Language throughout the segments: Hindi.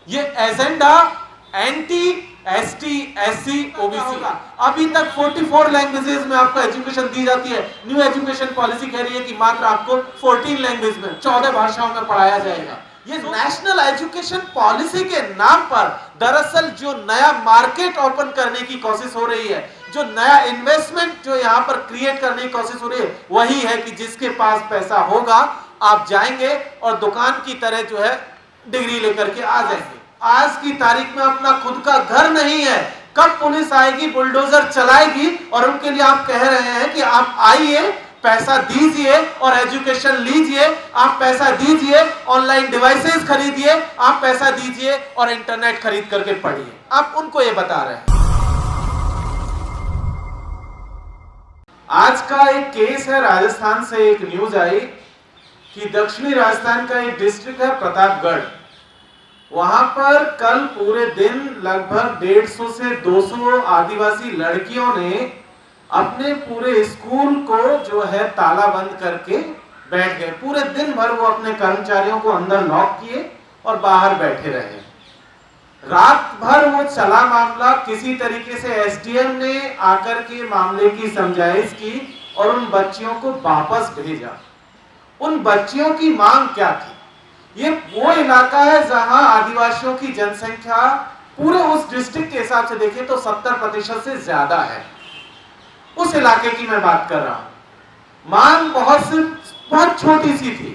ये agenda anti ST SC OBC, अभी तक 44 लैंग्वेजेस में आपको एजुकेशन दी जाती है। न्यू एजुकेशन पॉलिसी कह रही है कि मात्र आपको 14 लैंग्वेज में 14 भाषाओं में पढ़ाया जाएगा। ये नेशनल एजुकेशन पॉलिसी के नाम पर दरअसल जो नया मार्केट ओपन करने की कोशिश हो रही है, जो नया इन्वेस्टमेंट जो यहां पर क्रिएट करने की कोशिश हो रही है, वही है कि जिसके पास पैसा होगा आप जाएंगे और दुकान की तरह जो है डिग्री लेकर के आ जाएंगे। आज की तारीख में अपना खुद का घर नहीं है, कब पुलिस आएगी, बुलडोजर चलाएगी और उनके लिए आप कह रहे हैं कि आप आइए, पैसा दीजिए और एजुकेशन लीजिए, आप पैसा दीजिए ऑनलाइन डिवाइसेस खरीदिए, आप पैसा दीजिए और इंटरनेट खरीद करके पढ़िए। आप उनको ये बता रहे हैं। आज का एक केस है, राजस्थान से एक न्यूज आई कि दक्षिणी राजस्थान का एक डिस्ट्रिक्ट है प्रतापगढ़, वहां पर कल पूरे दिन लगभग 150 से 200 आदिवासी लड़कियों ने अपने पूरे स्कूल को जो है ताला बंद करके बैठ गए। पूरे दिन भर वो अपने कर्मचारियों को अंदर लॉक किए और बाहर बैठे रहे। रात भर वो चला मामला, किसी तरीके से एसडीएम ने आकर के मामले की समझाइश की और उन बच्चियों को वापस भेजा। उन बच्चियों की मांग क्या थी? ये वो इलाका है जहां आदिवासियों की जनसंख्या पूरे उस डिस्ट्रिक्ट के हिसाब से देखें तो 70% से ज्यादा है। उस इलाके की मैं बात कर रहा हूं। मांग बहुत छोटी सी थी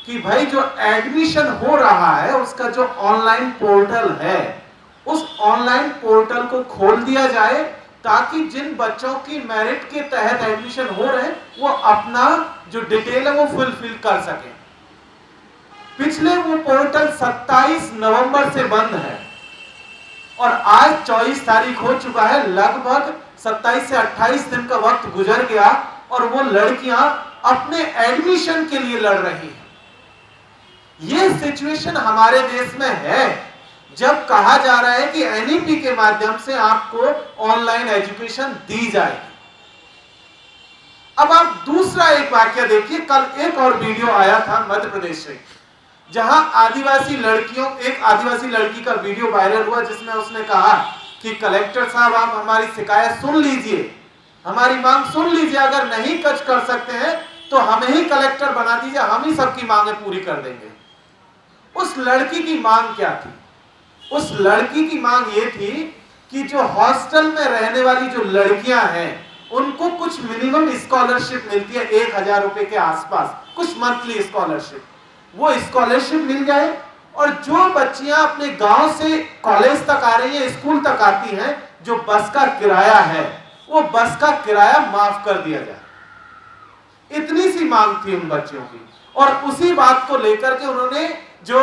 कि भाई जो एडमिशन हो रहा है उसका जो ऑनलाइन पोर्टल है, उस ऑनलाइन पोर्टल को खोल दिया जाए ताकि जिन बच्चों की मेरिट के तहत एडमिशन हो रहे हैं वो अपना जो डिटेल है वो फुलफिल कर सके। पिछले वो पोर्टल 27 नवंबर से बंद है और आज 24 तारीख हो चुका है। लगभग 27 से 28 दिन का वक्त गुजर गया और वो लड़कियां अपने एडमिशन के लिए लड़ रही हैं। ये सिचुएशन हमारे देश में है जब कहा जा रहा है कि एनईपी के माध्यम से आपको ऑनलाइन एजुकेशन दी जाएगी। अब आप दूसरा एक वाक्य देखिए। कल एक और वीडियो आया था मध्य प्रदेश से, जहां एक आदिवासी लड़की का वीडियो वायरल हुआ जिसमें उसने कहा कि कलेक्टर साहब आप हमारी शिकायत सुन लीजिए, हमारी मांग सुन लीजिए, अगर नहीं कुछ कर सकते हैं तो हमें ही कलेक्टर बना दीजिए, हम ही सबकी मांगें पूरी कर देंगे। उस लड़की की मांग क्या थी? उस लड़की की मांग ये थी कि जो हॉस्टल में रहने वाली जो लड़कियां हैं उनको कुछ मिनिमम स्कॉलरशिप मिलती है 1000 रुपए के आसपास, कुछ मंथली स्कॉलरशिप, वो स्कॉलरशिप मिल जाए और जो बच्चियां अपने गांव से कॉलेज तक आ रही हैं, स्कूल तक आती हैं, जो बस का किराया है वो बस का किराया माफ कर दिया जाए। इतनी सी मांग थी उन बच्चियों की और उसी बात को लेकर के उन्होंने जो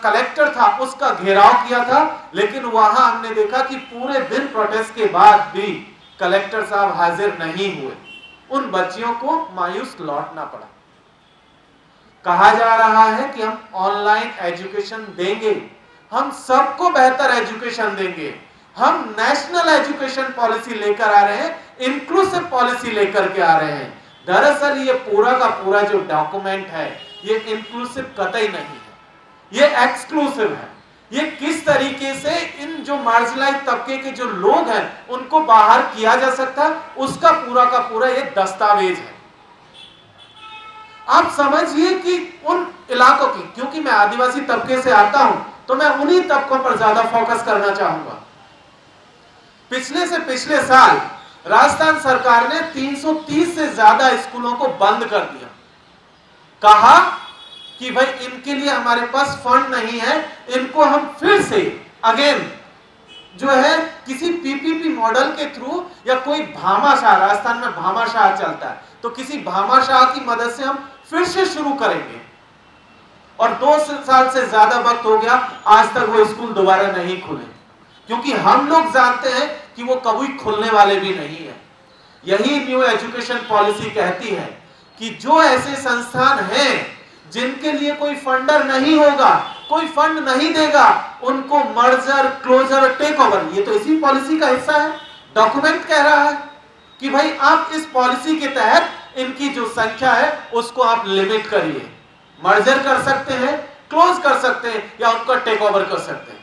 कलेक्टर था उसका घेराव किया था। लेकिन वहां हमने देखा कि पूरे दिन प्रोटेस्ट के बाद भी कलेक्टर साहब हाजिर नहीं हुए। उन बच्चियों को मायूस लौटना पड़ा। कहा जा रहा है कि हम ऑनलाइन एजुकेशन देंगे, हम सबको बेहतर एजुकेशन देंगे, हम नेशनल एजुकेशन पॉलिसी लेकर आ रहे हैं, इंक्लूसिव पॉलिसी लेकर के आ रहे हैं। दरअसल ये पूरा का पूरा जो डॉक्यूमेंट है ये इंक्लूसिव कतई नहीं है, ये एक्सक्लूसिव है। ये किस तरीके से इन जो मार्जिनलाइज तबके के जो लोग हैं उनको बाहर किया जा सकता है उसका पूरा का पूरा ये दस्तावेज है। आप समझिए कि उन इलाकों की, क्योंकि मैं आदिवासी तबके से आता हूं तो मैं उन्हीं तबकों पर ज्यादा फोकस करना चाहूंगा। पिछले साल राजस्थान सरकार ने 330 से ज्यादा स्कूलों को बंद कर दिया। कहा कि भाई इनके लिए हमारे पास फंड नहीं है, इनको हम फिर से अगेन जो है किसी पीपीपी मॉडल के थ्रू या कोई भामाशाह, राजस्थान में भामाशाह चलता है, तो किसी भामाशाह की मदद से हम फिर से शुरू करेंगे। और 2 साल से ज्यादा वक्त हो गया, आज तक वो स्कूल दोबारा नहीं खुले, क्योंकि हम लोग जानते हैं कि वो कभी खुलने वाले भी नहीं है। यही न्यू एजुकेशन पॉलिसी कहती है कि जो ऐसे संस्थान हैं जिनके लिए कोई फंडर नहीं होगा, कोई फंड नहीं देगा, उनको मर्जर, क्लोजर, टेक ओवर, ये तो इसी पॉलिसी का हिस्सा है। डॉक्यूमेंट कह रहा है कि भाई आप इस पॉलिसी के तहत इनकी जो संख्या है उसको आप लिमिट करिए। मर्जर कर सकते हैं, क्लोज कर सकते हैं या उनको टेक ओवर कर सकते हैं।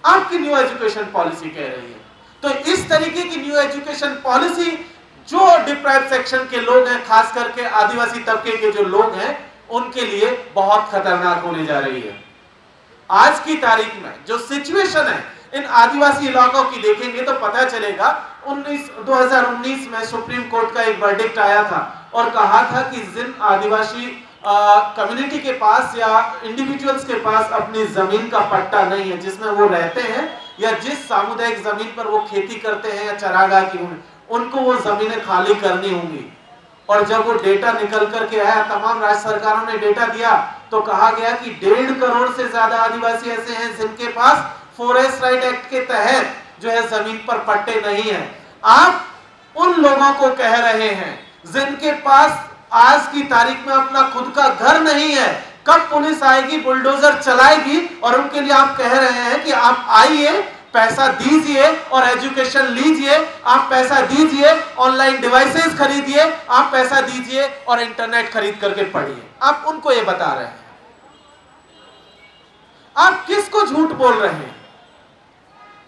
आपकी न्यू एजुकेशन पॉलिसी कह रही है। तो इस तरीके की न्यू एजुकेशन पॉलिसी जो डिप्राइव्ड सेक्शन के लोग हैं, खास करके आदिवासी तबके के जो लोग हैं, उनके लिए बहुत खतरनाक होने जा रही है। आज की तारीख में जो सिचुएशन है इन आदिवासी इलाकों की देखेंगे तो पता चलेगा 2019 में सुप्रीम कोर्ट का एक वर्डिक्ट आया था और कहा था कि जिन आदिवासी कम्युनिटी के पास या इंडिविजुअल्स के पास अपनी जमीन का पट्टा नहीं है जिसमें वो रहते हैं, या जिस सामुदायिक जमीन पर वो खेती करते हैं या चरागाह की, उनको वो जमीनें खाली करनी होंगी। और जब वो डेटा निकल करके आया, तमाम राज्य सरकारों ने डेटा दिया, तो कहा गया कि 1.5 करोड़ से ज्यादा आदिवासी ऐसे हैं जिनके पास फॉरेस्ट राइट एक्ट के तहत जो है जमीन पर पट्टे नहीं है। आप उन लोगों को कह रहे हैं जिनके पास आज की तारीख में अपना खुद का घर नहीं है, कब पुलिस आएगी, बुलडोजर चलाएगी और उनके लिए आप कह रहे हैं कि आप आइए, पैसा दीजिए और एजुकेशन लीजिए, आप पैसा दीजिए, ऑनलाइन डिवाइसेस खरीदिए, आप पैसा दीजिए और इंटरनेट खरीद करके पढ़िए। आप उनको ये बता रहे हैं। आप किसको झूठ बोल रहे हैं?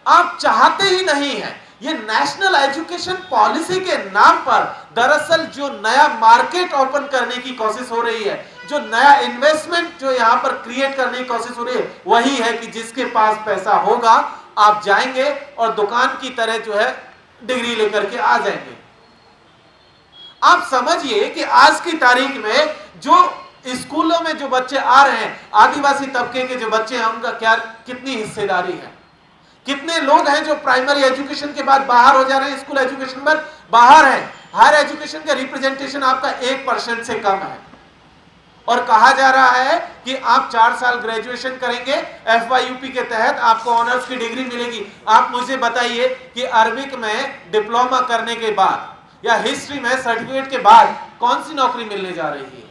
आप चाहते ही नहीं हैं। ये नेशनल एजुकेशन पॉलिसी के नाम पर दरअसल जो नया मार्केट ओपन करने की कोशिश हो रही है, जो नया इन्वेस्टमेंट जो यहां पर क्रिएट करने की कोशिश हो रही है, वही है कि जिसके पास पैसा होगा आप जाएंगे और दुकान की तरह जो है डिग्री लेकर के आ जाएंगे। आप समझिए कि आज की तारीख में जो स्कूलों में जो बच्चे आ रहे हैं, आदिवासी तबके के जो बच्चे हैं, उनका क्या कितनी हिस्सेदारी है? कितने लोग हैं जो प्राइमरी एजुकेशन के बाद बाहर हो जा रहे हैं, स्कूल एजुकेशन पर बाहर हैं। हायर एजुकेशन का रिप्रेजेंटेशन आपका 1% से कम है और कहा जा रहा है कि आप 4 साल ग्रेजुएशन करेंगे, FYUP के तहत आपको ऑनर्स की डिग्री मिलेगी। आप मुझे बताइए कि अरबिक में डिप्लोमा करने के बाद या हिस्ट्री में सर्टिफिकेट के बाद कौन सी नौकरी मिलने जा रही है,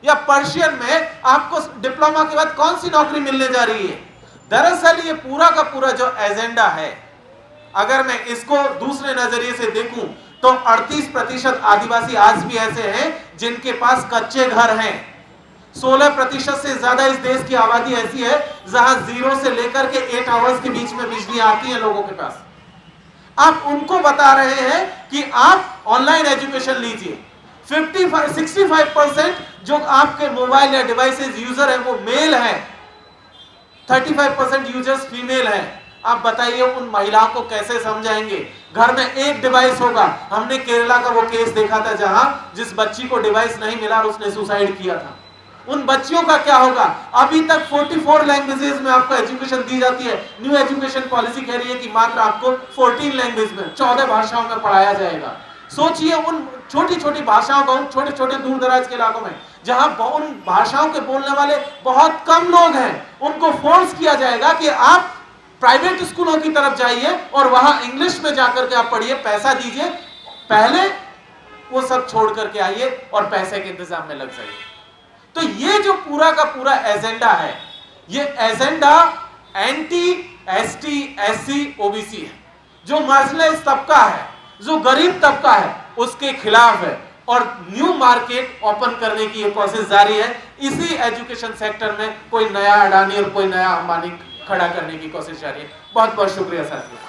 या पर्शियन में आपको डिप्लोमा के बाद कौन सी नौकरी मिलने जा रही है? दरअसल ये पूरा का पूरा जो एजेंडा है, अगर मैं इसको दूसरे नजरिए से देखूं तो 38% आदिवासी आज भी ऐसे हैं जिनके पास कच्चे घर हैं। 16% से ज्यादा इस देश की आबादी ऐसी है जहां 0 से लेकर के 8 आवर्स के बीच में बिजली आती है लोगों के पास। आप उनको बता रहे हैं कि आप ऑनलाइन एजुकेशन लीजिए। 65% जो आपके मोबाइल या डिवाइसेस यूजर है वो मेल है, 35% यूजर्स फीमेल हैं। आप बताइए उन महिलाओं को कैसे समझाएंगे? घर में एक डिवाइस होगा। हमने केरला का वो केस देखा था जहां जिस बच्ची को डिवाइस नहीं मिला और उसने सुसाइड किया था। उन बच्चियों का क्या होगा? अभी तक 44 लैंग्वेजेस में आपको एजुकेशन दी जाती है। न्यू एजुकेशन पॉलिसी कह रही है कि मात्र आपको 14 लैंग्वेज में, 14 भाषाओं में पढ़ाया जाएगा। सोचिए उन छोटी छोटी भाषाओं को, उन छोटे छोटे दूर दराज के इलाकों में जहां उन भाषाओं के बोलने वाले बहुत कम लोग हैं, उनको फोर्स किया जाएगा कि आप प्राइवेट स्कूलों की तरफ जाइए और वहां इंग्लिश में जाकर के आप पढ़िए, पैसा दीजिए, पहले वो सब छोड़ करके आइए और पैसे के इंतजाम में लग जाइए। तो ये जो पूरा का पूरा एजेंडा है, ये agenda anti ST SC OBC है। जो मार्जिनलाइज्ड तबका है, जो गरीब तबका है, उसके खिलाफ है और न्यू मार्केट ओपन करने की ये कोशिश जारी है। इसी एजुकेशन सेक्टर में कोई नया अडानी और कोई नया अंबानी खड़ा करने की कोशिश जारी है। बहुत बहुत शुक्रिया साथियों।